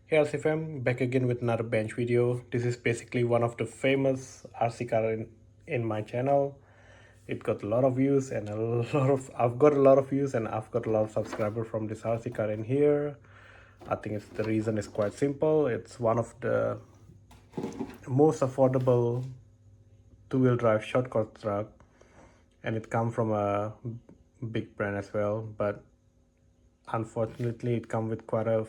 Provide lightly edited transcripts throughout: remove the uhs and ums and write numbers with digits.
Hey RCFM, back again with another bench video. This is basically one of the famous RC car in my channel. It got a lot of views and I've got a lot of views and I've got a lot of subscribers from this RC car in here. I think the reason is quite simple. It's one of the most affordable two-wheel drive shortcut truck, and it comes from a big brand as well, but unfortunately it comes with quite a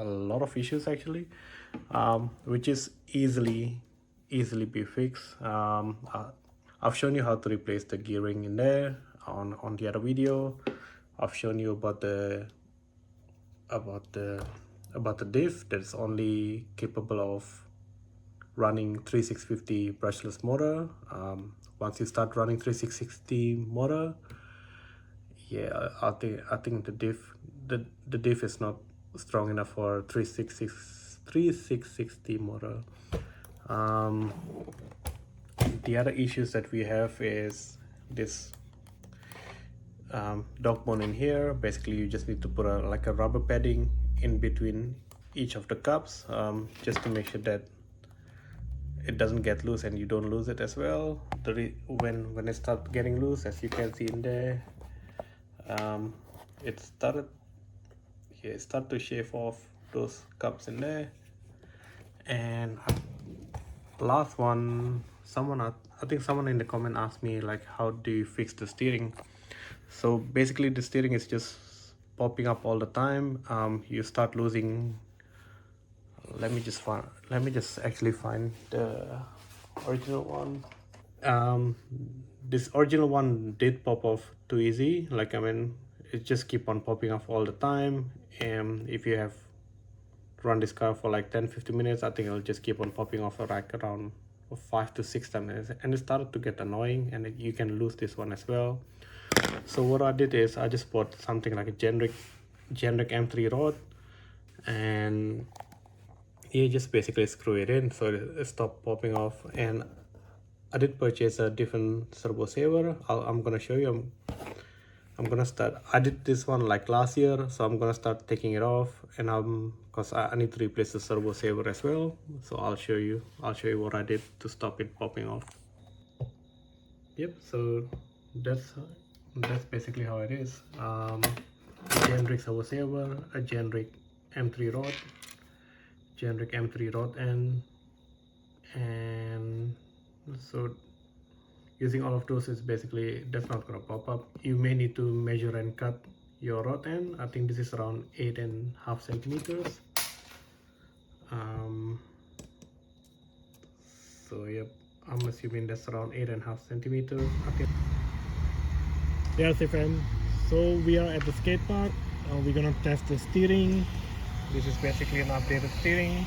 lot of issues actually, which is easily be fixed. I've shown you how to replace the gearing in there on the other video. I've shown you about the diff that's only capable of running 3650 brushless motor. Once you start running 3660 motor, yeah, I think the diff is not strong enough for 3660 motor. The other issues that we have is this dog bone in here. Basically you just need to put like a rubber padding in between each of the cups, just to make sure that it doesn't get loose and you don't lose it as well. When it starts getting loose, as you can see in there, it started to shave off those cups in there. And last one, I think someone in the comment asked me like, how do you fix the steering? So basically the steering is just popping up all the time. You start losing. Let me just actually find the original one. This original one did pop off too easy. Like, I mean, it just keep on popping off all the time. And if you have run this car for like 10-15 minutes, I think it'll just keep on popping off like around 5 to 6 times, and it started to get annoying, and you can lose this one as well. So what I did is I just bought something like a generic M3 rod, and you just basically screw it in so it stopped popping off. And I did purchase a different servo saver. I'm gonna show you. I did this one like last year, so I'm gonna start taking it off, and because I need to replace the servo saver as well. So I'll show you what I did to stop it popping off. Yep, so that's basically how it is. Generic servo saver, a generic M3 rod, and so using all of those is basically, that's not gonna pop up. You may need to measure and cut your rod end. I think this is around 8.5 centimeters. So yep, I'm assuming that's around 8.5 centimeters. Okay. There's a friend. So we are at the skate park. We're gonna test the steering. This is basically an updated steering.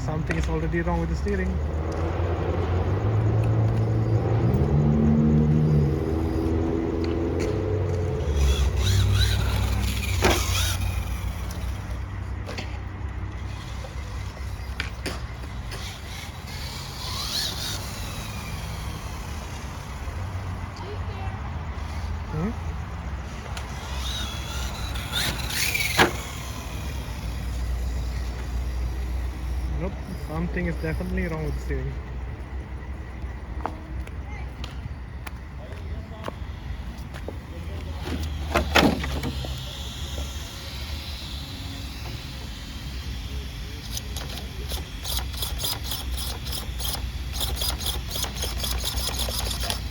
Something is already wrong with the steering. Nope, something is definitely wrong with the steering.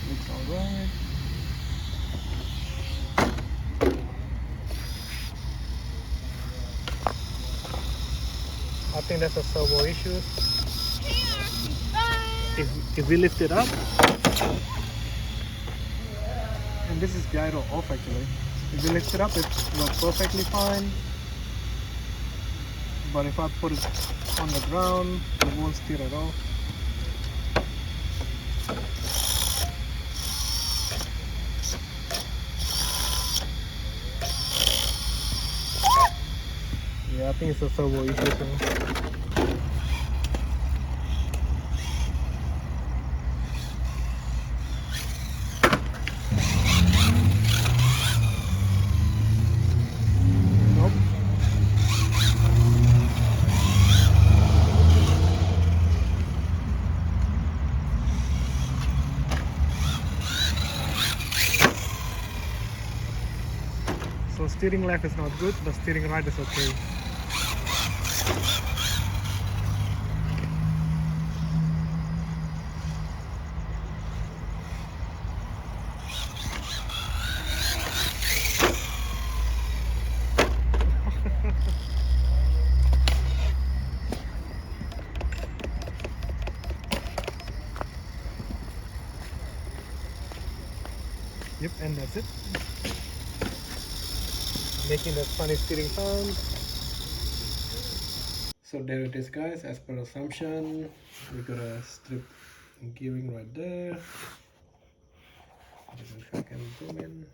Looks alright. I think that's a servo issue. If we lift it up, and this is gyro off actually. If we lift it up, it works perfectly fine. But if I put it on the ground, it won't steer at all. I think it's a servo issue thing. Nope. So steering left is not good, but steering right is okay. Yep, and that's it. Making that funny steering sound. So there it is, guys. As per assumption, we got a strip gearing right there. If I can zoom in.